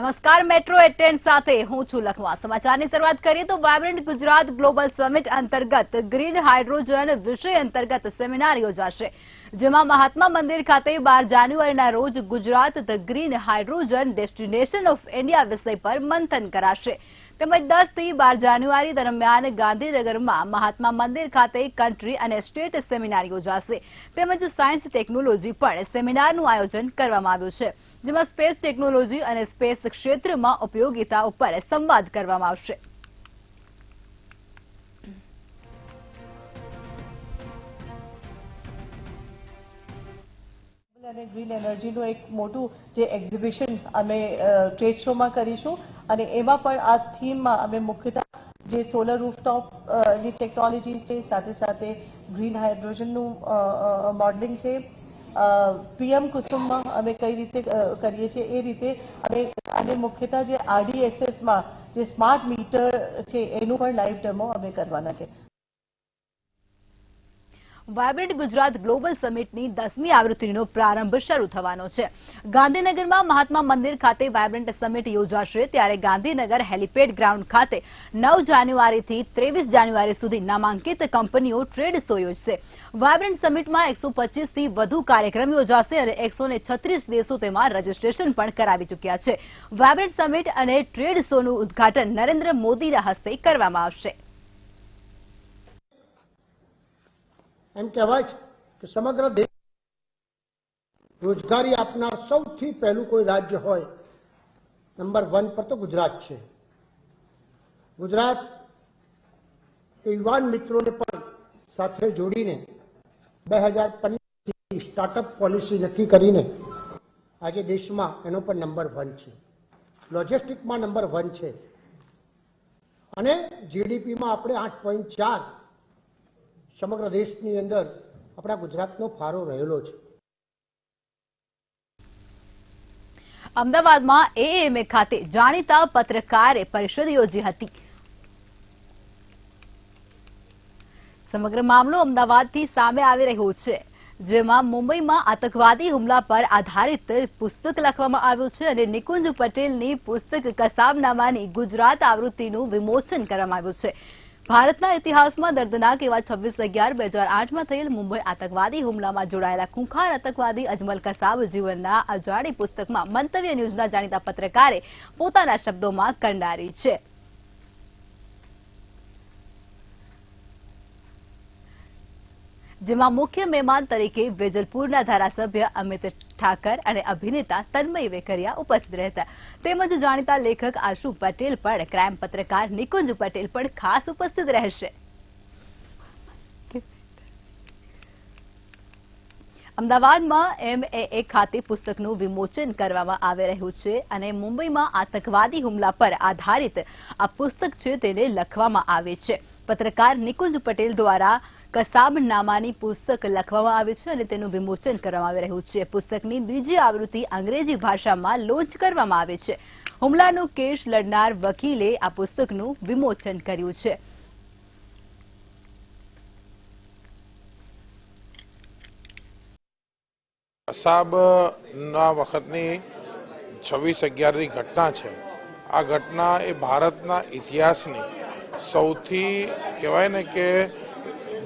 નમસ્કાર, metro at 10 સાથે હું છું લખવા। સમાચારની શરૂઆત કરીએ તો વાયબ્રન્ટ ગુજરાત ગ્લોબલ સમિટ અંતર્ગત ગ્રીન હાઇડ્રોજન વિષય અંતર્ગત સેમિનાર યોજાશે, જેમાં મહાત્મા મંદિર ખાતે 12 જાન્યુઆરીના રોજ Gujarat the green hydrogen destination of India વિષય પર મંથન કરાશે। તેમજ 10 થી 12 જાન્યુઆરી દરમિયાન ગાંધીનગરમાં મહાત્મા મંદિર ખાતે કન્ટ્રી અને સ્ટેટ સેમિનાર યોજાશે। તેમજ સાયન્સ ટેકનોલોજી પર સેમિનારનું આયોજન કરવામાં આવ્યું છે, જેમાં સ્પેસ ટેકનોલોજી અને સ્પેસ ક્ષેત્રમાં ઉપયોગિતા ઉપર સંવાદ કરવામાં આવશે। અને ગ્રીન એનર્જીનું એક મોટું જે એક્ઝિબિશન અમે ટ્રેડ શોમાં કરીશું અને એમાં પણ આ થીમમાં અમે મુખ્યતઃ જે સોલર રૂફટોપ ની ટેકનોલોજીસ છે, સાથે સાથે ગ્રીન હાઇડ્રોજનનું મોડલિંગ છે, પીએમ કુસુમમાં અમે કઈ રીતે કરીએ છીએ એ રીતે અને મુખ્યતઃ જે RDSSમાં જે સ્માર્ટ મીટર છે એનું પણ લાઈવ ડેમો અમે કરવાના છે। વાયબ્રન્ટ ગુજરાત ગ્લોબલ સમિટની 10મી આવૃત્તિનો પ્રારંભ શરૂ થવાનો છે। ગાંધીનગરમાં મહાત્મા મંદિર ખાતે વાયબ્રન્ટ સમિટ યોજાશે, ત્યારે ગાંધીનગર હેલિપેડ ગ્રાઉન્ડ ખાતે 9 જાન્યુઆરીથી 23 જાન્યુઆરી સુધી નામાંકિત કંપનીઓ ટ્રેડ શો યોજશે। વાયબ્રન્ટ સમિટમાં 125 થી વધુ કાર્યક્રમ યોજાશે અને 136 દેશો તેમાં રજીસ્ટ્રેશન પણ કરાવી ચૂક્યા છે। વાયબ્રન્ટ સમિટ અને ટ્રેડ શોનું ઉદ્ઘાટન નરેન્દ્ર મોદીના હસ્તે કરવામાં આવશે। એમ કહેવાય છે કે સમગ્ર દેશ રોજગારી આપનાર સૌથી પહેલું કોઈ રાજ્ય હોય નંબર 1 પર તો ગુજરાત છે। ગુજરાત યુવાન મિત્રોને પણ સાથે જોડીને 2015 સ્ટાર્ટઅપ પોલિસી નક્કી કરીને આજે દેશમાં એનો પણ નંબર 1 છે, લોજિસ્ટિકમાં નંબર 1 છે અને જીડીપીમાં આપણે 8.4 સમગ્ર દેશની અંદર આપણા ગુજરાતનો ફાળો રહેલો છે। અમદાવાદમાં એએમએ ખાતે જાણીતા પત્રકારે પરિષદ યોજી હતી। સમગ્ર મામલો અમદાવાદથી સામે આવી રહ્યો છે, જેમાં મુંબઈમાં આતંકવાદી હુમલા પર આધારિત પુસ્તક લખવામાં આવ્યું છે અને નિકુંજ પટેલની પુસ્તક કસાબનામાની ગુજરાત આવૃત્તિનું વિમોચન કરવામાં આવ્યું છે। ભારતના ઇતિહાસમાં દર્દનાક એવા 26/11/2008માં થયેલ મુંબઈ આતંકવાદી હુમલામાં જોડાયેલા ખૂંખાર આતંકવાદી અજમલ કસાબ જીવનના અજાણી પુસ્તકમાં મંતવ્ય ન્યૂઝના જાણીતા પત્રકારે પોતાના શબ્દોમાં કંડારી છે। જેમાં મુખ્ય મહેમાન તરીકે વેજલપુરના ધારાસભ્ય અમિત ઠાકર અને અભિનેતા તન્મય વેકરિયા ઉપસ્થિત રહેતા, તેમજ જાણીતા લેખક આશુ પટેલ પણ ક્રાઇમ પત્રકાર નિકુંજ પટેલ પણ ખાસ ઉપસ્થિત રહેશે। અમદાવાદમાં MAA ખાતે પુસ્તકનું વિમોચન કરવામાં આવી રહ્યું છે અને મુંબઈમાં આતંકવાદી હુમલા પર આધારિત આ પુસ્તક છે તેને લખવામાં આવે છે। પત્રકાર નિકુંજ પટેલ દ્વારા કસાબનામાની પુસ્તક લખવામાં આવી છે અને તેનું વિમોચન કરવામાં આવી રહ્યું છે। પુસ્તકની બીજી આવૃત્તિ અંગ્રેજી ભાષામાં લોન્ચ કરવામાં આવી છે। હુમલાનો કેસ લડનાર વકીલે આ પુસ્તકનું વિમોચન કર્યું છે। કસાબના વખતની 26/11ની ઘટના છે। આ ઘટના એ ભારતના ઇતિહાસની સૌથી કહેવાય ને કે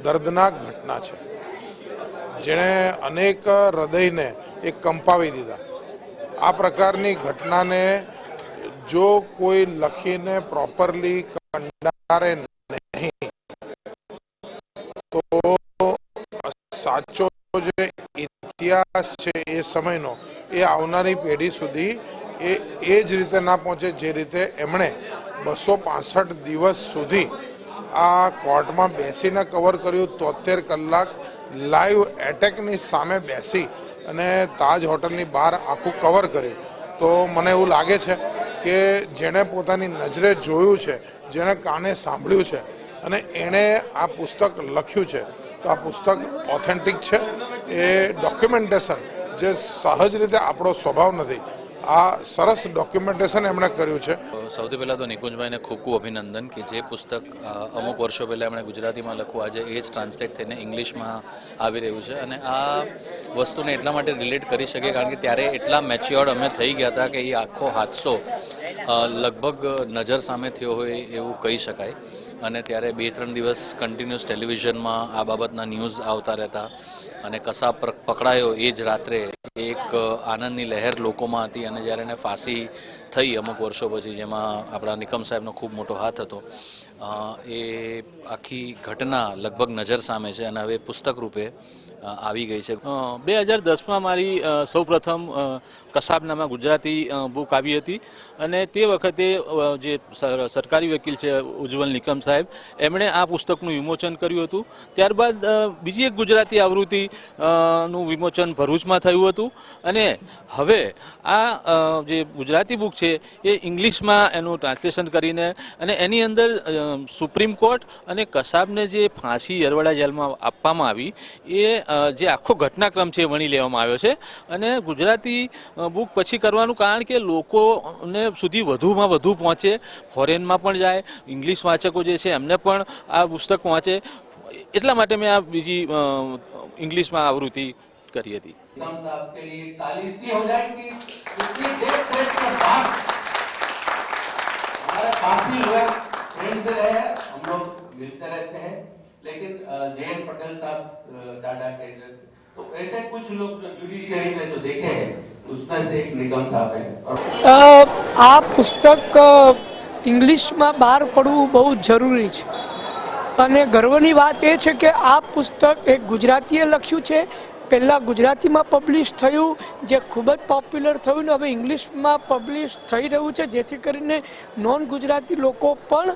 દર્દનાક ઘટના છે, જેણે અનેક હૃદયને એક કંપાવી દીધા। આ પ્રકારની ઘટનાને જો કોઈ લખીને પ્રોપરલી કંડારે નહીં તો સાચો જે ઇતિહાસ છે એ સમયનો એ આવનારી પેઢી સુધી એ જ રીતે ના પહોંચે જે રીતે એમણે 265 દિવસ સુધી આ કોર્ટમાં બેસીને કવર કર્યું। 73 કલાક લાઈવ એટેકની સામે બેસી અને તાજ હોટલની બહાર આખું કવર કર્યું। તો મને એવું લાગે છે કે જેણે પોતાની નજરે જોયું છે, જેણે કાને સાંભળ્યું છે અને એણે આ પુસ્તક લખ્યું છે, તો આ પુસ્તક ઓથેન્ટિક છે। એ ડોક્યુમેન્ટેશન જે સહજ રીતે આપણો સ્વભાવ નથી, આ સરસ ડોક્યુમેન્ટેશન એમણે કર્યું છે. સૌથી પહેલાં તો નિકુંજભાઈને ખૂબ ખૂબ અભિનંદન કે જે પુસ્તક અમુક વર્ષો પહેલાં એમણે ગુજરાતીમાં લખવું આજે એ જ ટ્રાન્સલેટ થઈને ઇંગ્લિશમાં આવી રહ્યું છે. અને આ વસ્તુને એટલા માટે રિલેટ કરી શકીએ કારણ કે ત્યારે એટલા મેચ્યોર્ડ અમે થઈ ગયા હતા કે એ આખો હાદસો લગભગ નજર સામે થયો હોય એવું કહી શકાય. અને ત્યારે 2-3 દિવસ કન્ટિન્યુઅસ ટેલિવિઝનમાં આ બાબતના ન્યૂઝ આવતા રહેતા અને કસાબ પકડાયો એ જ રાત્રે એક આનંદની લહેર લોકોમાં હતી. અને જ્યારે એને ફાંસી થઈ અમુક વર્ષો પછી જેમાં આપણા નિકમ સાહેબનો ખૂબ મોટો હાથ હતો એ આખી ઘટના લગભગ નજર સામે છે અને હવે પુસ્તક રૂપે આવી ગઈ છે. 2010માં મારી સૌપ્રથમ કસાબનામાં ગુજરાતી બુક આવી હતી અને તે વખતે જે સરકારી વકીલ છે ઉજ્જવલ નિકમ સાહેબ એમણે આ પુસ્તકનું વિમોચન કર્યું હતું. ત્યારબાદ બીજી એક ગુજરાતી આવૃત્તિ નું વિમોચન ભરૂચમાં થયું હતું અને હવે આ જે ગુજરાતી બુક છે એ ઇંગ્લિશમાં એનું ટ્રાન્સલેશન કરીને અને એની અંદર સુપ્રીમ કોર્ટ અને કસાબને જે ફાંસી યરવડા જેલમાં આપવામાં આવી એ જે આખો ઘટનાક્રમ છે વણી લેવામાં આવ્યો છે. અને ગુજરાતી બુક પછી કરવાનું કારણ કે લોકોને સુધી વધુમાં વધુ પહોંચે, ફોરેનમાં પણ જાય, ઇંગ્લિશ વાચકો જે છે એમને પણ આ પુસ્તક પહોંચે એટલા માટે મેં આ બીજી ઇંગ્લિશમાં આવૃત્તિ કરી હતી. लेकिन जयंत पटेल साहब टाटा कैरियर तो ऐसे कुछ लोग जो जुडिशियरी में तो देखे हैं उसमें से एक निगम साहब है. આ પુસ્તક ઇંગ્લિશમાં બહાર પડવું બહુ જરૂરી છે અને ગર્વની વાત એ છે કે આ પુસ્તક એક ગુજરાતીએ લખ્યું છે. પહેલાં ગુજરાતીમાં પબ્લિશ થયું જે ખૂબ જ પોપ્યુલર થયું ને હવે ઇંગ્લિશમાં પબ્લિશ થઈ રહ્યું છે જેથી કરીને નોન ગુજરાતી લોકો પણ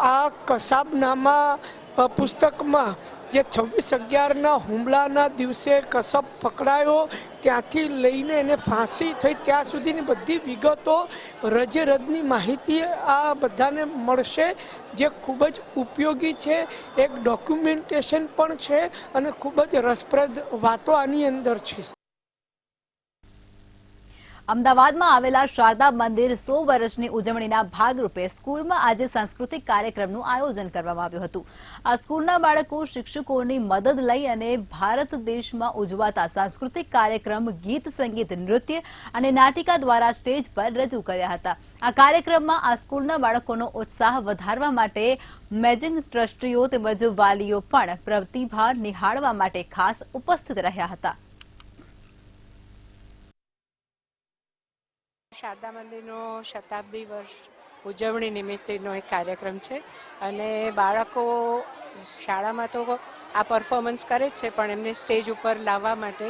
આ કસાબનામા પુસ્તકમાં જે 26/11ના હુમલાના દિવસે કસબ પકડાયો ત્યાંથી લઈને એને ફાંસી થઈ ત્યાં સુધીની બધી વિગતો રજે રદની માહિતી આ બધાને મળશે જે ખૂબ જ ઉપયોગી છે. એક ડોક્યુમેન્ટેશન પણ છે અને ખૂબ જ રસપ્રદ વાતો આની અંદર છે. અમદાવાદમાં આવેલા શારદા મંદિર 100 વર્ષની ઉજવણીના ભાગરૂપે સ્કૂલમાં આજે સાંસ્કૃતિક કાર્યક્રમનું આયોજન કરવામાં આવ્યું હતું. આ સ્કૂલના બાળકો શિક્ષકોની મદદ લઈ અને ભારત દેશમાં ઉજવાતા સાંસ્કૃતિક કાર્યક્રમ ગીત, સંગીત, નૃત્ય અને નાટિકા દ્વારા સ્ટેજ પર રજૂ કર્યા હતા. આ કાર્યક્રમમાં આ સ્કૂલના બાળકોનો ઉત્સાહ વધારવા માટે મેનેજિંગ ટ્રસ્ટીઓ તેમજ વાલીઓ પણ પ્રતિભા નિહાળવા માટે ખાસ ઉપસ્થિત રહ્યા હતા. શારદા મંદિરનો શતાબ્દી વર્ષ ઉજવણી નિમિત્તેનો એક કાર્યક્રમ છે અને બાળકો શાળામાં તો આ પરફોર્મન્સ કરે જ છે પણ એમને સ્ટેજ ઉપર લાવવા માટે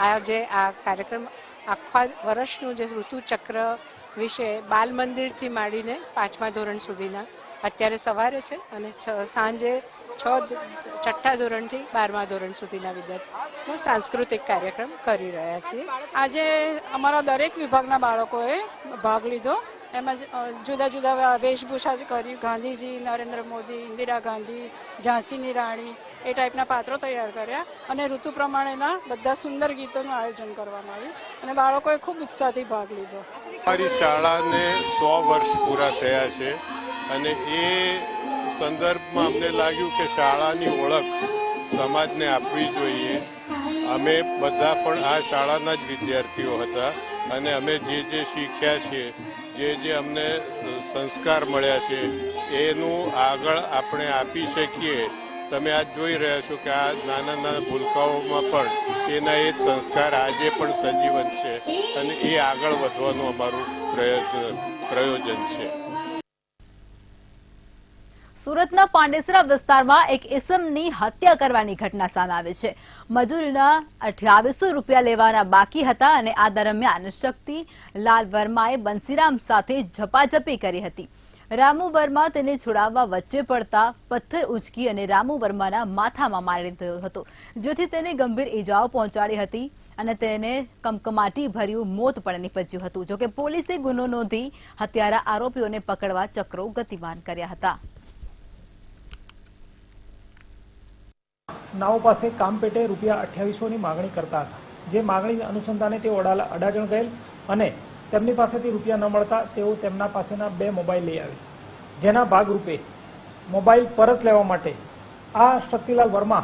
આજે આ કાર્યક્રમ આખા વર્ષનું જે ઋતુચક્ર વિશે બાલ મંદિરથી માંડીને 5મા ધોરણ સુધીના અત્યારે સવારે છે અને સાંજે 6ઠ્ઠા ધોરણથી 12મા ધોરણ સુધીના વિદ્યાર્થીઓનો સાંસ્કૃતિક કાર્યક્રમ કરી રહ્યા છીએ. આજે અમારા દરેક વિભાગના બાળકોએ ભાગ લીધો. એમાં જુદા જુદા વેશભૂષા કરી ગાંધીજી, નરેન્દ્ર મોદી, ઇન્દિરા ગાંધી, ઝાંસીની રાણી એ ટાઈપના પાત્રો તૈયાર કર્યા અને ઋતુ પ્રમાણેના બધા સુંદર ગીતોનું આયોજન કરવામાં આવ્યું અને બાળકોએ ખૂબ ઉત્સાહથી ભાગ લીધો. અમારી શાળાને 100 વર્ષ પૂરા થયા છે અને એ સંદર્ભમાં અમને લાગ્યું કે શાળાની ઓળખ સમાજને આપવી જોઈએ. અમે બધા પણ આ શાળાના જ વિદ્યાર્થીઓ હતા અને અમે જે શીખ્યા છીએ, જે અમને સંસ્કાર મળ્યા છે એનું આગળ આપણે આપી શકીએ. તમે આજ જોઈ રહ્યા છો કે આ નાના નાના ભૂલકાઓમાં પણ એના એ જ સંસ્કાર આજે પણ સજીવન છે અને એ આગળ વધવાનું અમારું પ્રયોજન છે. સુરતના પાંડેસરા વિસ્તારમાં એક ઇસમની હત્યા કરવાની ઘટના સામે આવી છે. મજૂરીના 2800 રૂપિયા લેવાના બાકી હતા અને આ દરમિયાન શક્તિલાલ વર્માએ બંસીરામ સાથે ઝપાઝપી કરી હતી. રામુ વર્મા તેને છોડાવવા વચ્ચે પડતા પથ્થર ઉંચકી અને રામુ વર્માના માથામાં મારી દીધો હતો, જેથી તેને ગંભીર ઈજાઓ પહોંચાડી હતી અને તેને કમકમાટી ભર્યું મોત પણ નીપજ્યું હતું. જોકે પોલીસે ગુનો નોંધી હત્યારા આરોપીઓને પકડવા ચક્રો ગતિમાન કર્યા હતા. નાઓ પાસે કામ પેટે રૂપિયા 2800ની માગણી કરતા હતા. જે માગણી અનુસંધાને તેઓ અડાજણ ગયેલ અને તેમની પાસેથી રૂપિયા ન મળતા તેઓ તેમના પાસેના 2 મોબાઈલ લઈ આવી, જેના ભાગરૂપે મોબાઈલ પરત લેવા માટે આ શક્તિલાલ વર્મા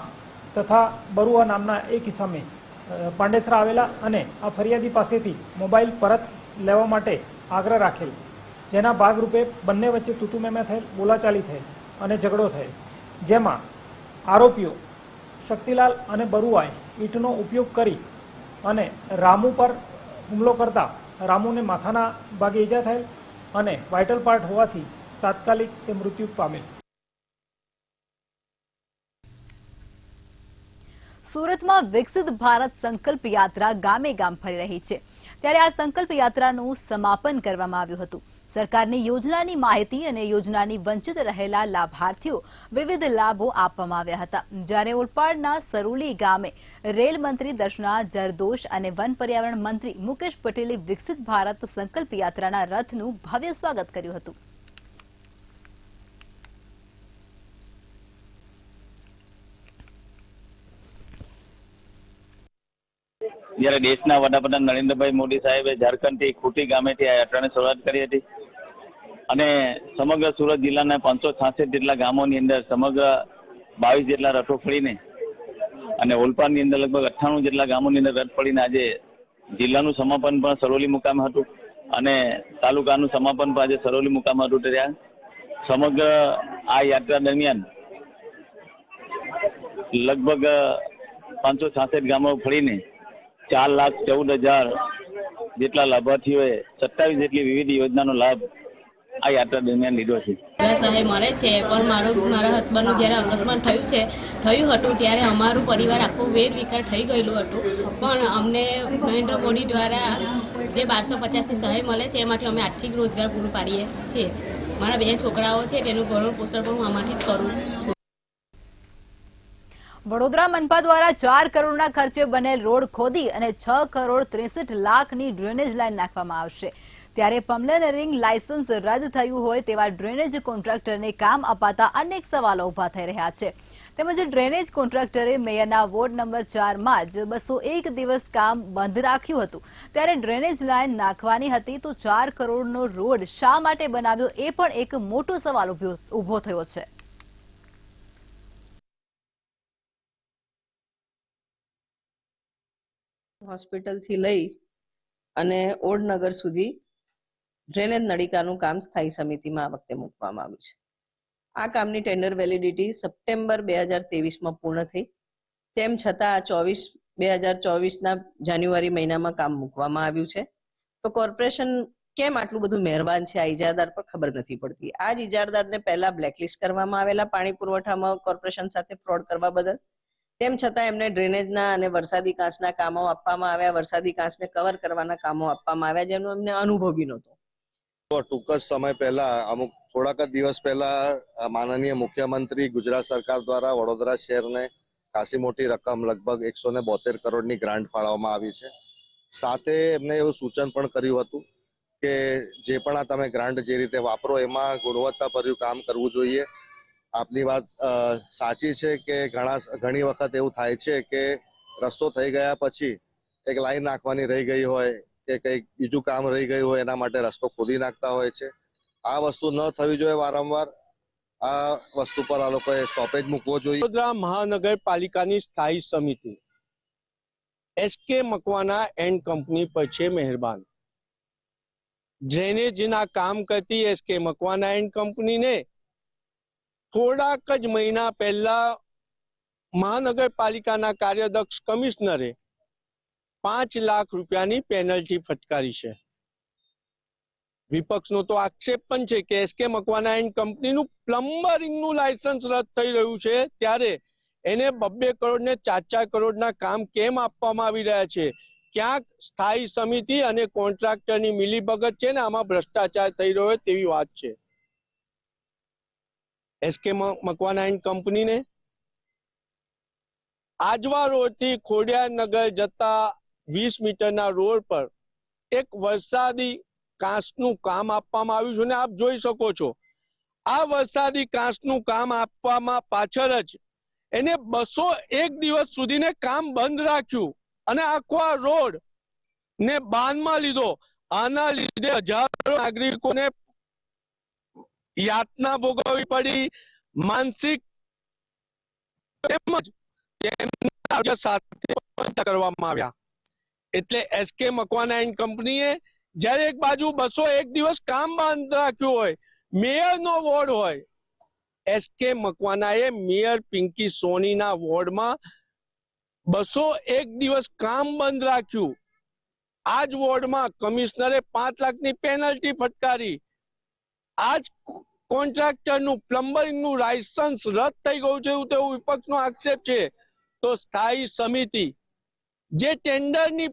તથા બરુઆ નામના એક ઇસમે પાંડેસરા આવેલા અને આ ફરિયાદી પાસેથી મોબાઈલ પરત લેવા માટે આગ્રહ રાખેલ, જેના ભાગરૂપે બંને વચ્ચે તૂતુમેમે થયેલ, બોલાચાલી થયેલ અને ઝઘડો થયેલ, જેમાં આરોપીઓ શક્તિલાલ અને બરુઆએ ઈંટનો ઉપયોગ કરી અને રામુ પર હુમલો કરતા રામુને માથાના ભાગે ઈજા થયેલ અને વાઇટલ પાર્ટ હોવાથી તાત્કાલિક તે મૃત્યુ પામેલ. સુરતમાં વિકસિત ભારત સંકલ્પ યાત્રા ગામે ગામ ફરી રહી છે, ત્યારે આ સંકલ્પ યાત્રાનું સમાપન કરવામાં આવ્યું હતું. સરકારની યોજનાની માહિતી અને યોજનાની વંચિત રહેલા લાભાર્થીઓ વિવિધ લાભો આપવામાં આવ્યા હતા. જ્યારે ઓલપાડના સરોલી ગામે રેલ મંત્રી દર્શના જરદોશ અને વન પર્યાવરણ મંત્રી મુકેશ પટેલે વિકસિત ભારત સંકલ્પ યાત્રાના રથનું ભવ્ય સ્વાગત કર્યું હતું. જ્યારે દેશના વડાપ્રધાન નરેન્દ્રભાઈ મોદી સાહેબે ઝારખંડથી ખૂટી ગામેથી આ યાત્રાની શરૂઆત કરી હતી અને સમગ્ર સુરત જિલ્લાના 566 જેટલા ગામોની અંદર સમગ્ર 22 જેટલા રથો ફળીને અને ઓલપાડની અંદર લગભગ 98 જેટલા ગામોની અંદર રથ ફળીને આજે જિલ્લાનું સમાપન પણ સરોલી મુકામે હતું અને તાલુકાનું સમાપન પણ આજે સરોલી મુકામે હતું. ત્યારે સમગ્ર આ યાત્રા દરમિયાન લગભગ 566 ગામો ફળીને 4,14,000 જેટલા લાભાર્થીઓએ 27 જેટલી વિવિધ યોજનાનો લાભ આ યાત્રા દરમિયાન લીધો છે. સહાય મળે છે, પણ મારા હસબન્ડનું જ્યારે અકસ્માત થયું હતું ત્યારે અમારું પરિવાર આખું વેરવિખેર થઈ ગયેલું હતું, પણ અમને નરેન્દ્ર મોદી દ્વારા જે 1250ની સહાય મળે છે એમાંથી અમે આર્થિક રોજગાર પૂરું પાડીએ છીએ. મારા 2 છોકરાઓ છે તેનું ભરણ પોષણ પણ હું આમાંથી જ કરું છું. વડોદરા મનપા દ્વારા 4 કરોડના ખર્ચે બનેલ રોડ ખોદી અને 6 કરોડ 63 લાખની ડ્રેનેજ લાઇન નાખવામાં આવશે, ત્યારે પ્લમ્બરિંગ લાયસન્સ રદ થયું હોય તેવા ડ્રેનેજ કોન્ટ્રાક્ટરને કામ અપાતા અનેક સવાલો ઉભા થઈ રહ્યા છે. તેમજ ડ્રેનેજ કોન્ટ્રાક્ટરે મેયરના વોર્ડ નંબર 4માં જ 201 દિવસ કામ બંધ રાખ્યું હતું, ત્યારે ડ્રેનેજ લાઇન નાખવાની હતી તો 4 કરોડનો રોડ શા માટે બનાવ્યો એ પણ એક મોટો સવાલ ઉભો થયો છે. હોસ્પિટલથી લઈ અને ઓડનગર સુધી ડ્રેનેજ નળિકાનું કામ સ્થાયી સમિતિમાં આ વખતે મૂકવામાં આવ્યું છે. આ કામની ટેન્ડર વેલિડિટી સપ્ટેમ્બર 2023માં પૂર્ણ થઈ, તેમ છતાં 2024ના જાન્યુઆરી મહિનામાં કામ મૂકવામાં આવ્યું છે. તો કોર્પોરેશન કેમ આટલું બધું મહેરબાન છે આ ઇજારદાર પર ખબર નથી પડતી. આ જ ઇજારદારને પહેલા બ્લેકલિસ્ટ કરવામાં આવેલા પાણી પુરવઠામાં કોર્પોરેશન સાથે ફ્રોડ કરવા બદલ, તેમ છતાં એમને ડ્રેનેજના અને વરસાદી કાંસના કામો આપવામાં આવ્યા, વરસાદી કાંસને કવર કરવાના કામો આપવામાં આવ્યા, જેનો એમને અનુભવ બી નહોતો. ટૂંક જ સમય પહેલા થોડાક જ દિવસ પહેલા માનનીય મુખ્યમંત્રી ગુજરાત સરકાર દ્વારા વડોદરા શહેરને ખાસી મોટી રકમ લગભગ 172 કરોડની ગ્રાન્ટ ફાળવવામાં આવી છે. સાથે એમને એવું સૂચન પણ કર્યું હતું કે જે પણ આ તમે ગ્રાન્ટ જે રીતે વાપરો એમાં ગુણવત્તાભર્યું કામ કરવું જોઈએ. આપની વાત સાચી છે કે ઘણી વખત એવું થાય છે કે રસ્તો થઈ ગયા પછી એક લાઈન નાખવાની રહી ગઈ હોય કે કંઈક બીજું કામ રહી ગયું હોય એના માટે રસ્તો ખોદી નાખતા હોય છે. આ વસ્તુ ન થવી જોઈએ. વારંવાર આ વસ્તુ પર આ લોકોએ સ્ટોપેજ મૂકવો જોઈએ. વડોદરા મહાનગરપાલિકાની સ્થાયી સમિતિ એસકે મકવાના એન્ડ કંપની પર છે મહેરબાન. ડ્રેનેજના કામ કરતી એસકે મકવાના એન્ડ કંપનીને થોડાક જ મહિના પહેલા મહાનગરપાલિકાના કાર્યદક્ષ કમિશનરે 5 લાખ રૂપિયાની પેનલ્ટી ફટકારી છે. વિપક્ષનો તો આક્ષેપ પણ છે કે એસકે મકવાના એન્ડ કંપનીનું પ્લમ્બરિંગનું લાયસન્સ રદ થઈ રહ્યું છે, ત્યારે એને 2 કરોડ ને 4 કરોડના કામ કેમ આપવામાં આવી રહ્યા છે? ક્યાંક સ્થાયી સમિતિ અને કોન્ટ્રાક્ટરની મિલીભગત છે ને આમાં ભ્રષ્ટાચાર થઈ રહ્યો તેવી વાત છે. એસકે મકવાના એન્ડ કંપનીને આજવા રોડથી ખોડિયારનગર જતા 20 મીટરના રોડ પર એક વરસાદી કાંસનું કામ આપવામાં આવ્યું છે ને આપ જોઈ શકો છો. આ વરસાદી કાંસનું કામ આપવામાં પાછળ જ એને 201 દિવસ સુધીને કામ બંધ રાખ્યું અને આખો આ રોડ ને બાનમાં લીધો આના લીધે હજારો નાગરિકોને યાતના ભોગવવી પડી, માનસિક તેમજ તેમના આરોગ્ય સાથે કરવામાં આવ્યા. એટલે એસકે મકવાના એન્ડ કંપનીએ જ્યારે એક બાજુ 201 દિવસ કામ બંધ રાખ્યું હોય, મેયરનો વોર્ડ હોય, એસકે મકવાનાએ મેયર પિંકી સોનીના વોર્ડમાં 201 દિવસ કામ બંધ રાખ્યું. આ જ વોર્ડમાં કમિશનરે 5 લાખની પેનલ્ટી ફટકારી. આ જ કોન્ટ્રાક્ટરનું પ્લમ્બરિંગનું લાયસન્સ રદ થઈ ગયું છે તેવો વિપક્ષનો આક્ષેપ છે. તો સ્થાયી સમિતિ જે ટેન્ડરની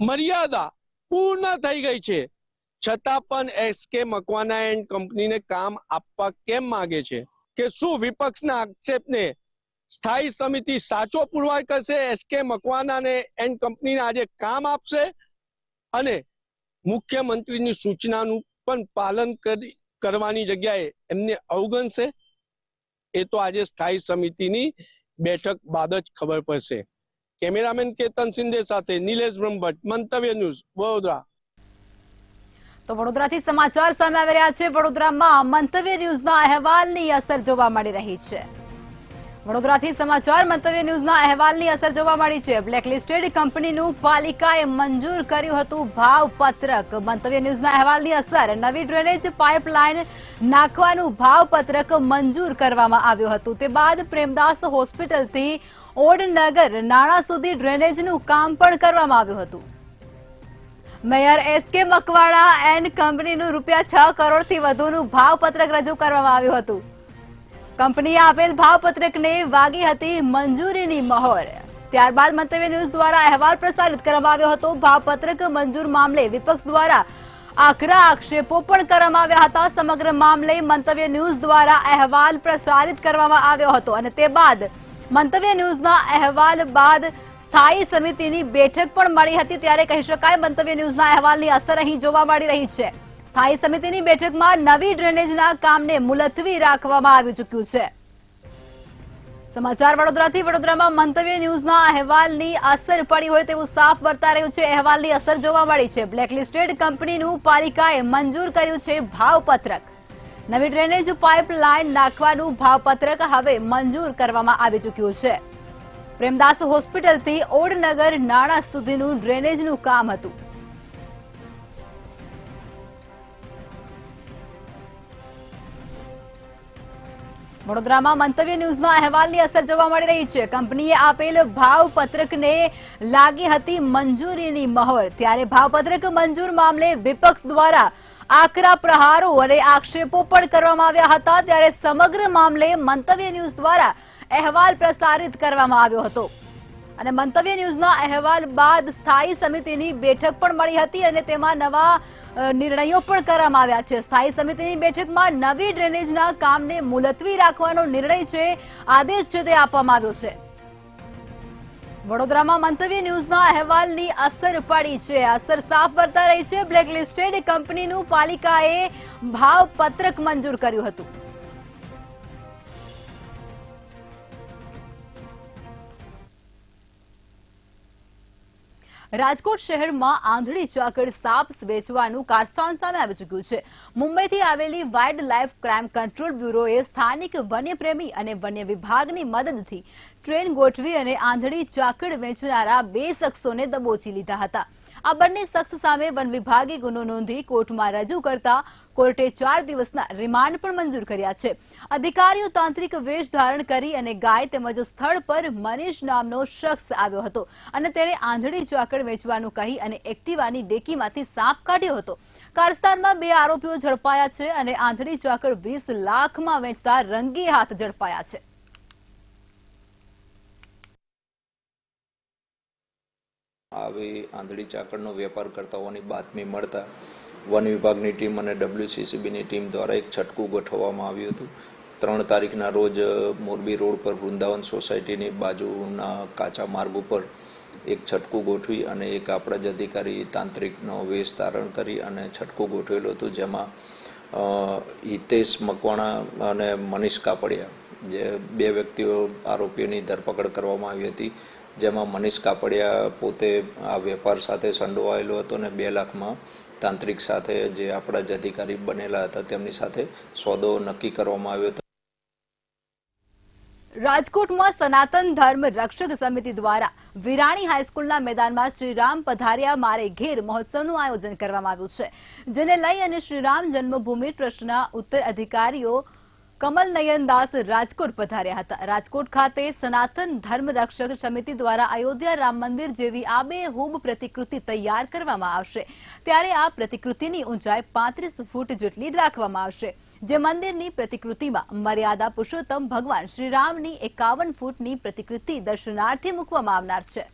મર્યાદા પૂર્ણ થઈ ગઈ છે છતાં પણ એસકે મકવાના એન્ડ કંપનીને કામ આપવા કેમ માંગે છે? કે શું વિપક્ષના આક્ષેપને સ્થાયી સમિતિ સાચો પુરવાર કરશે? એસકે મકવાના એન્ડ કંપનીને આજે કામ આપશે અને મુખ્યમંત્રીની સૂચનાનું પણ પાલન કરવાની જગ્યાએ એમને અવગણશે? એ તો આજે સ્થાયી સમિતિની બેઠક બાદ જ ખબર પડશે. કેમેરામેન કેતન સિંધે સાથે નિલેશ બ્રહ્મભટ્ટ, મંતવ્ય ન્યૂઝ, વડોદરા. તો વડોદરાથી સમાચાર સામે આવી રહ્યા છે. વડોદરામાં મંતવ્ય ન્યૂઝના અહેવાલની અસર જોવા મળી રહી છે. વડોદરાથી સમાચાર મંતવ્ય ન્યૂઝના અહેવાલની અસર જોવા મળી છે. બ્લેકલિસ્ટેડ કંપનીનું પાલિકાએ મંજૂર કર્યું હતું ભાવપત્રક. મંતવ્ય ન્યૂઝના અહેવાલની અસર, નવી ડ્રેનેજ પાઇપલાઇન નાખવાનું ભાવપત્રક મંજૂર કરવામાં આવ્યું હતું. તે બાદ પ્રેમદાસ હોસ્પિટલથી ઓડનગર નાણા સુધી ડ્રેનેજનું કામ પણ કરવામાં આવ્યું હતું. મેયર એસકે મકવાણા એન્ડ કંપનીનું ₹6 કરોડથી વધુનું ભાવપત્રક રજૂ કરવામાં આવ્યું હતું. કંપનીએ આપેલ ભાવપત્રકને વાગી હતી મંજૂરીની મહોર. ત્યારબાદ મંતવ્ય ન્યૂઝ દ્વારા અહેવાલ પ્રસારિત કરવામાં આવ્યો હતો. ભાવપત્રક મંજૂર મામલે વિપક્ષ દ્વારા આકરા આક્ષેપો પણ કરવામાં આવ્યા હતા. સમગ્ર મામલે મંતવ્ય ન્યૂઝ દ્વારા અહેવાલ પ્રસારિત કરવામાં આવ્યો હતો અને તે બાદ મંતવ્ય ન્યૂઝના અહેવાલ બાદ સ્થાયી સમિતિની બેઠક પણ મળી હતી. ત્યારે કહી શકાય મંતવ્ય ન્યૂઝના અહેવાલની અસર અહીં જોવા મળી રહી છે. સ્થાયી સમિતિની બેઠકમાં નવી ડ્રેનેજના કામને મુલતવી રાખવામાં આવી ચૂક્યું છે. સમાચાર વડોદરાથી. વડોદરામાં મંતવ્ય ન્યૂઝના અહેવાલની અસર પડી હોય તેવું સાફ વર્તા રહ્યું છે. અહેવાલની અસર જોવા મળી છે. બ્લેકલિસ્ટેડ કંપનીનું પાલિકાએ મંજૂર કર્યું છે ભાવપત્રક. નવી ડ્રેનેજ પાઇપલાઇન નાખવાનું ભાવપત્રક હવે મંજૂર કરવામાં આવી ચૂક્યું છે. પ્રેમદાસ હોસ્પિટલથી ઓડનગર નાણા સુધીનું ડ્રેનેજનું કામ હતું. વડોદરામાં મંતવ્ય ન્યૂઝના અહેવાલની અસર જોવા મળી રહી છે. કંપનીએ આપેલ ભાવપત્રકને લાગી હતી મંજૂરીની મહોર. ત્યારે ભાવપત્રક મંજૂર મામલે વિપક્ષ દ્વારા આકરા પ્રહારો અને આક્ષેપો પણ કરવામાં આવ્યા હતા. ત્યારે સમગ્ર મામલે મંતવ્ય ન્યૂઝ દ્વારા અહેવાલ પ્રસારિત કરવામાં આવ્યો હતો અને મંતવ્ય ન્યૂઝના અહેવાલ બાદ સ્થાયી સમિતિની બેઠક પણ મળી હતી અને તેમાં નવા નિર્ણયો પણ કરવામાં આવ્યા છે. સ્થાયી સમિતિની બેઠકમાં નવી ડ્રેનેજના કામને મુલતવી રાખવાનો નિર્ણય છે, આદેશ છે તે આપવામાં આવ્યો છે. વડોદરામાં મંતવ્ય ન્યૂઝના અહેવાલની અસર પડી છે. અસર સાફ વર્તા રહી છે. બ્લેકલિસ્ટેડ કંપનીનું પાલિકાએ ભાવપત્રક મંજૂર કર્યું હતું. રાજકોટ શહેરમાં આંધળી ચાકડ સાપ વેચવાનું કારસ્તાન સામે આવી ચૂક્યું છે. મુંબઈથી આવેલી વાઇલ્ડ લાઇફ ક્રાઇમ કંટ્રોલ બ્યુરોએ સ્થાનિક વન્યપ્રેમી અને વન્ય વિભાગની મદદથી ટ્રેન ગોઠવી અને આંધળી ચાકડ વેચનારા 2 શખ્સોને દબોચી લીધા હતા. આ બંને શખ્સ સામે વન વિભાગે ગુનો નોંધી કોર્ટમાં રજૂ કરતા કોર્ટે 4 દિવસના રિમાન્ડ પણ મંજૂર કર્યા છે. અધિકારીઓ તાંત્રિક વેશ ધારણ કરી અને ગાય તેમજ સ્થળ પર મનીષ નામનો શખ્સ આવ્યો હતો અને તેણે આંધળી ચાકડ વેચવાનું કહી અને એક્ટિવાની ડેકીમાંથી સાપ કાઢ્યો હતો. કારસ્તાનમાં 2 આરોપીઓ ઝડપાયા છે અને આંધળી ચાકડ 20 લાખમાં વેચતા રંગી હાથ ઝડપાયા છે. આવી આંધળી ચાકડનો વેપાર કરતા હોવાની બાતમી મળતા વન વિભાગની ટીમ અને WCCBની ટીમ દ્વારા એક છટકું ગોઠવવામાં આવ્યું હતું. 3 તારીખના રોજ મોરબી રોડ પર વૃંદાવન સોસાયટીની બાજુના કાચા માર્ગ ઉપર એક છટકું ગોઠવી અને એક આપણા જ અધિકારી તાંત્રિકનો વેશ ધારણ કરી અને છટકું ગોઠવેલું હતું, જેમાં હિતેશ મકવાણા અને મનીષ કાપડિયા જે 2 વ્યક્તિઓ આરોપીઓની ધરપકડ કરવામાં આવી હતી. જેમાં મનીષ કાપડિયા પોતે આ વેપાર સાથે સંડોવાયેલો હતો અને 2 લાખમાં તાંત્રિક સાથે જે આપણા જ અધિકારી બનેલા હતા તેમની સાથે સોદો નક્કી કરવામાં આવ્યો હતો. રાજકોટમાં સનાતન ધર્મ રક્ષક સમિતિ દ્વારા વિરાણી હાઈસ્કૂલના મેદાનમાં શ્રીરામ પધાર્યા મારે ઘેર મહોત્સવનું આયોજન કરવામાં આવ્યું છે, જેને લઈ અને શ્રીરામ જન્મભૂમિ ટ્રસ્ટના ઉત્તર અધિકારીઓ કમલ નયનદાસ રાજકોટ પધાર્યા હતા. રાજકોટ ખાતે સનાતન ધર્મ રક્ષક સમિતિ દ્વારા અયોધ્યા રામ મંદિર જેવી આબેહૂબ પ્રતિકૃતિ તૈયાર કરવામાં આવશે, ત્યારે આ પ્રતિકૃતિની ઊંચાઈ 35 ફૂટ જેટલી રાખવામાં આવશે, જે મંદિરની પ્રતિકૃતિમાં મર્યાદા પુરુષોત્તમ ભગવાન શ્રીરામની 51 ફૂટની પ્રતિકૃતિ દર્શનાર્થે મૂકવામાં આવનાર છે.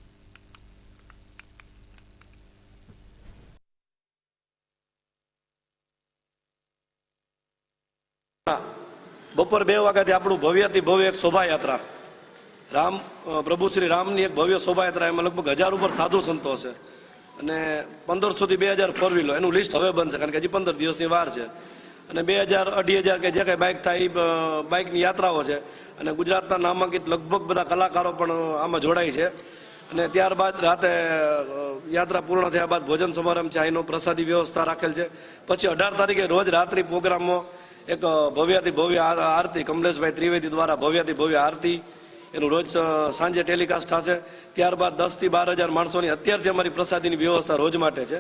બપોર 2 વાગ્યાથી આપણું ભવ્યથી ભવ્ય એક શોભાયાત્રા પ્રભુ શ્રી રામની એક ભવ્ય શોભાયાત્રા, એમાં લગભગ 1000 ઉપર સાધુ સંતો છે અને 1500 થી 2000 ફોર વ્હીલો. એનું લિસ્ટ હવે બનશે કારણ કે હજી 15 દિવસની વાર છે અને 2000 2500 કે જે કંઈ બાઇક થાય એ બાઇકની યાત્રાઓ છે અને ગુજરાતના નામાંકિત લગભગ બધા કલાકારો પણ આમાં જોડાય છે. અને ત્યારબાદ રાતે યાત્રા પૂર્ણ થયા બાદ ભોજન સમારંભ છે, અહીંનો પ્રસાદી વ્યવસ્થા રાખેલ છે. પછી 18 તારીખે રોજ રાત્રિ પ્રોગ્રામમાં એક ભવ્યાથી ભવ્ય આરતી કમલેશભાઈ ત્રિવેદી દ્વારા ભવ્યાથી ભવ્ય આરતી એનું રોજ સાંજે ટેલિકાસ્ટ થશે. ત્યારબાદ 10 થી 12,000 માણસોની અત્યારથી અમારી પ્રસાદીની વ્યવસ્થા રોજ માટે છે.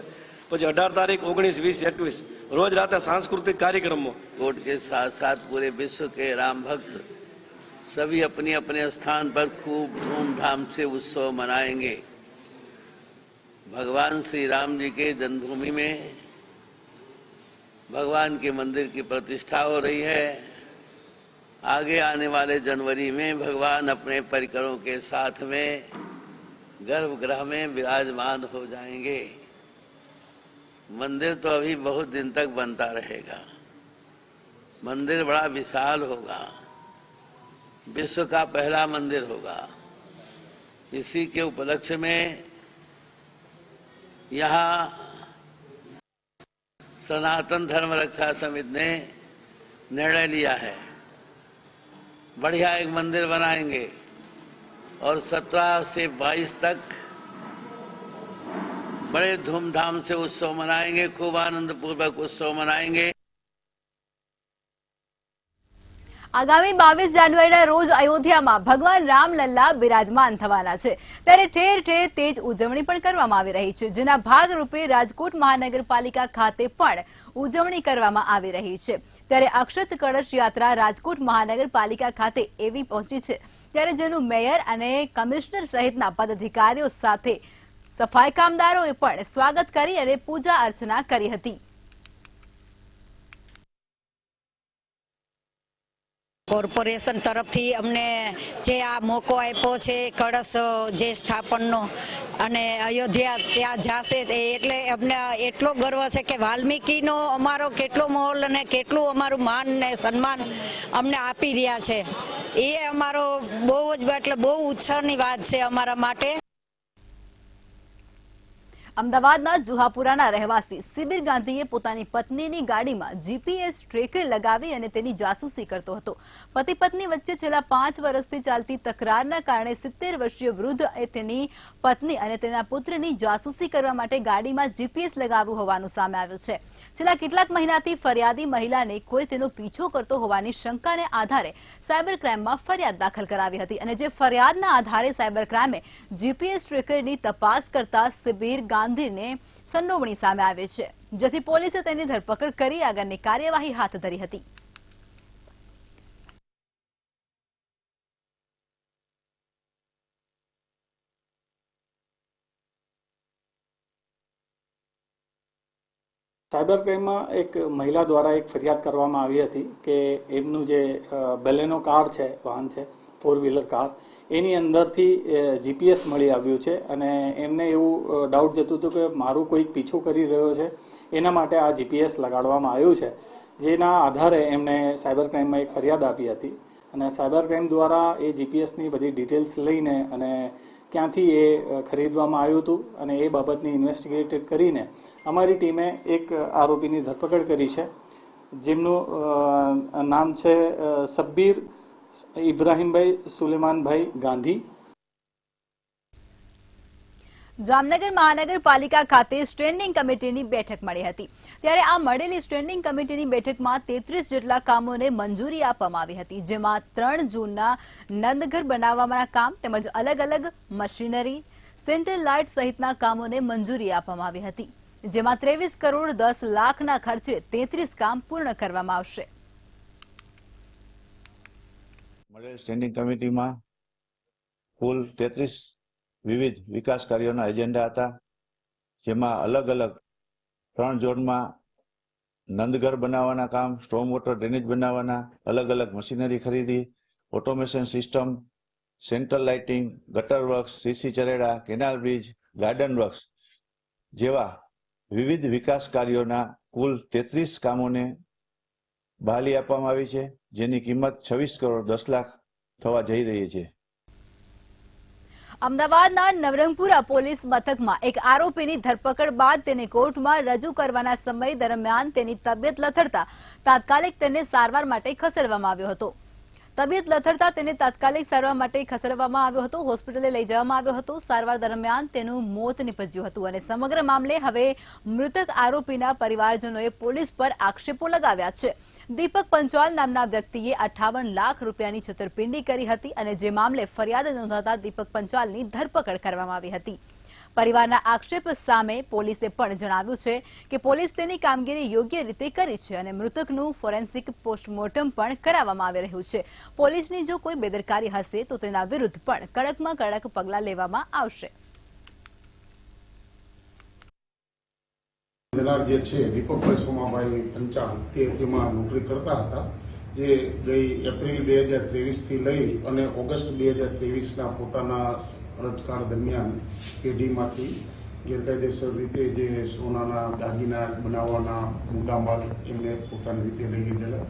પછી 18 તારીખ 19, 20, 21 रोज रात सांस्कृतिक कार्यक्रमों कोर्ट के साथ साथ पूरे विश्व के राम भक्त सभी अपने अपने स्थान पर खूब धूमधाम से उत्सव मनाएंगे. भगवान श्री राम जी के जन्मभूमि में भगवान के मंदिर की प्रतिष्ठा हो रही है. आगे आने वाले जनवरी में भगवान अपने परिकरों के साथ में गर्भगृह में विराजमान हो जाएंगे. मंदिर तो अभी बहुत दिन तक बनता रहेगा. मंदिर बड़ा विशाल होगा, विश्व का पहला मंदिर होगा. इसी के उपलक्ष्य में यहाँ सनातन धर्म रक्षा समिति ने निर्णय लिया है, बढ़िया एक मंदिर बनाएंगे और 17 से 22 तक बड़े धूमधाम से उत्सव मनाएंगे, खूब आनंद पूर्वक उत्सव मनाएंगे. આગામી 22 જાન્યુઆરીના રોજ અયોધ્યામાં ભગવાન રામલલ્લા બિરાજમાન થવાના છે, ત્યારે ઠેર ઠેર તેજ ઉજવણી પણ કરવામાં આવી રહી છે, જેના ભાગરૂપે રાજકોટ મહાનગરપાલિકા ખાતે પણ ઉજવણી કરવામાં આવી રહી છે. ત્યારે અક્ષત કળશ યાત્રા રાજકોટ મહાનગરપાલિકા ખાતે એવી પહોંચી છે, ત્યારે જેનું મેયર અને કમિશનર સહિતના પદાધિકારીઓ સાથે સફાઈ કામદારોએ પણ સ્વાગત કરી અને પૂજા અર્ચના કરી હતી. કોર્પોરેશન તરફથી અમને જે આ મોકો આપ્યો છે કળશ જે સ્થાપનનો અને અયોધ્યા ત્યાં જશે એટલે અમને એટલો ગર્વ છે કે વાલ્મીકીનો અમારો કેટલો મોલ અને કેટલું અમારું માન ને સન્માન અમને આપી રહ્યા છે. એ અમારો બહુ જ એટલે બહુ ઉત્સાહની વાત છે અમારા માટે. અમદાવાદના જુહાપુરાના રહેવાસી સિબિર ગાંધીએ પોતાની પત્નીની ગાડીમાં જીપીએસ ટ્રેકર લગાવી અને તેની જાસૂસી કરતો હતો. પતિ પત્ની વચ્ચે છેલ્લા 5 વર્ષથી ચાલતી તકરારના કારણે 70 વર્ષીય વૃદ્ધ એ તેની પત્ની અને તેના પુત્રની જાસૂસી કરવા માટે ગાડીમાં જીપીએસ લગાવ્યું હોવાનું સામે આવ્યું છે. છેલ્લા કેટલાક મહિનાથી ફરિયાદી મહિલાને કોઈ તેનો પીછો કરતો હોવાની શંકાને આધારે સાયબર ક્રાઇમમાં ફરિયાદ દાખલ કરાવી હતી અને જે ફરિયાદના આધારે સાયબર ક્રાઇમે જીપીએસ ટ્રેકરની તપાસ કરતા સિબિર ગાંધીને સંડોવણી સામે આવે છે, જેથી પોલીસે તેની ધરપકડ કરી આગળની કાર્યવાહી હાથ ધરી હતી. સાયબર ક્રાઇમમાં એક મહિલા દ્વારા એક ફરિયાદ કરવામાં આવી હતી કે એમનું જે બેલેનો કાર છે, વાહન છે, 4 વ્હીલર કાર, એની અંદરથી જીપીએસ મળી આવ્યું છે અને એમને એવું ડાઉટ જતું હતું કે મારું કોઈક પીછો કરી રહ્યો છે, એના માટે આ જીપીએસ લગાડવામાં આવ્યું છે. જેના આધારે એમણે સાયબર ક્રાઇમમાં એક ફરિયાદ આપી હતી અને સાયબર ક્રાઇમ દ્વારા એ જીપીએસની બધી ડિટેલ્સ લઈને અને ક્યાંથી એ ખરીદવામાં આવ્યું હતું અને એ બાબતની ઇન્વેસ્ટિગેટ કરીને અમારી ટીમે એક આરોપીની ધરપકડ કરી છે, જેમનું નામ છે સબ્બીર ઇબ્રાહીમભાઈ સુલેમાનભાઈ ગાંધી. જામનગર મહાનગરપાલિકા ખાતે સ્ટેન્ડિંગ કમિટીની બેઠક મળી હતી ત્યારે આ મળેલી સ્ટેન્ડિંગ કમિટીની બેઠકમાં 33 જેટલા કામોને મંજૂરી આપવામાં આવી હતી જેમાં 3 જૂનના નંદઘર બનાવવાના કામ તેમજ અલગ અલગ મશીનરી સેન્ટ્રલ લાઇટ સહિતના કામોને મંજૂરી આપવામાં આવી હતી જેમાં 23 કરોડ 10 લાખના ખર્ચે 33 કામ પૂર્ણ કરવામાં આવશે। મળેલ સ્ટેન્ડિંગ કમિટીમાં કુલ 33 વિવિધ વિકાસ કાર્યોના એજન્ડા હતા જેમાં અલગ અલગ 3 ઝોનમાં નંદઘર બનાવવાના કામ, સ્ટ્રોમ વોટર ડ્રેનેજ બનાવવાના, અલગ અલગ મશીનરી ખરીદી, ઓટોમેશન સિસ્ટમ, સેન્ટ્રલ લાઇટિંગ, ગટર વર્ક્સ, સીસી ચરેડા, કેનાલ બ્રિજ, ગાર્ડન વર્ક્સ જેવા વિવિધ વિકાસ કાર્યોના કુલ 33 કામોને બહાલી આપવામાં આવી છે જેની કિંમત 26 કરોડ 10 લાખ થવા જઈ રહી છે। અમદાવાદના નવરંગપુરા પોલીસ મથકમાં એક આરોપીની ધરપકડ બાદ તેને કોર્ટમાં રજૂ કરવાના સમય દરમિયાન તેની તબિયત લથડતા તાત્કાલિક તેને સારવાર માટે ખસેડવામાં આવ્યો હતો। તબિયત લથડતા તેને તાત્કાલિક સારવાર માટે ખસેડવામાં આવ્યો હતો, હોસ્પિટલે લઈ જવામાં આવ્યો હતો। સારવાર દરમિયાન તેનું મોત નીપજ્યું હતું અને સમગ્ર મામલે હવે મૃતક આરોપીના પરિવારજનોએ પોલીસ પર આક્ષેપો લગાવ્યા છે। દીપક પંચાલ નામના વ્યક્તિએ 58 લાખ રૂપિયાની છેતરપિંડી કરી હતી અને જે મામલે ફરિયાદ નોંધાતા દીપક પંચાલની ધરપકડ કરવામાં આવી હતી। પરિવારના આક્ષેપ સામે પોલીસે પણ જણાવ્યું છે કે પોલીસ તેની કામગીરી યોગ્ય રીતે કરી છે અને મૃતકનું ફોરેન્સિક પોસ્ટમોર્ટમ પણ કરાવવામાં આવી રહ્યું છે। પોલીસની જો કોઈ બેદરકારી હશે તો તેના વિરુદ્ધ પણ કડકમાં કડક પગલાં લેવામાં આવશે। જે છે દીપકભાઈ સોમાભાઈ પંચાલ તે તેમાં નોકરી કરતા હતા જે ગઈ એપ્રિલ 2023થી લઈ અને ઓગસ્ટ 2023ના પોતાના ફરજકાળ દરમિયાન પેઢીમાંથી ગેરકાયદેસર રીતે જે સોનાના દાગીના બનાવવાના મુદ્દામાલ એમને પોતાની રીતે લઈ લીધેલા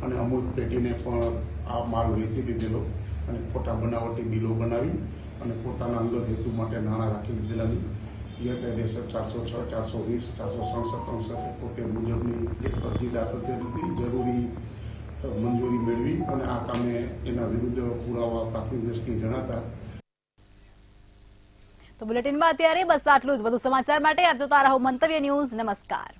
અને અમુક પેઢીને પણ આ માલ વેચી દીધેલો અને ખોટા બનાવટી બિલો બનાવી અને પોતાના અંગત હેતુ માટે નાણાં રાખી લીધેલાની ગેરકાયદેસર 406, 420, 467 પોતે મુજબની એક અરજી દાખલ કરી હતી, જરૂરી મંજૂરી મેળવી અને આ કામે એના વિરુદ્ધ પુરાવા પ્રાથમિક દ્રષ્ટિએ જણાતા। તો બુલેટિનમાં અત્યારે બસ આટલું જ। વધુ સમાચાર માટે આપ જોતા રહો મંતવ્ય ન્યૂઝ। નમસ્કાર।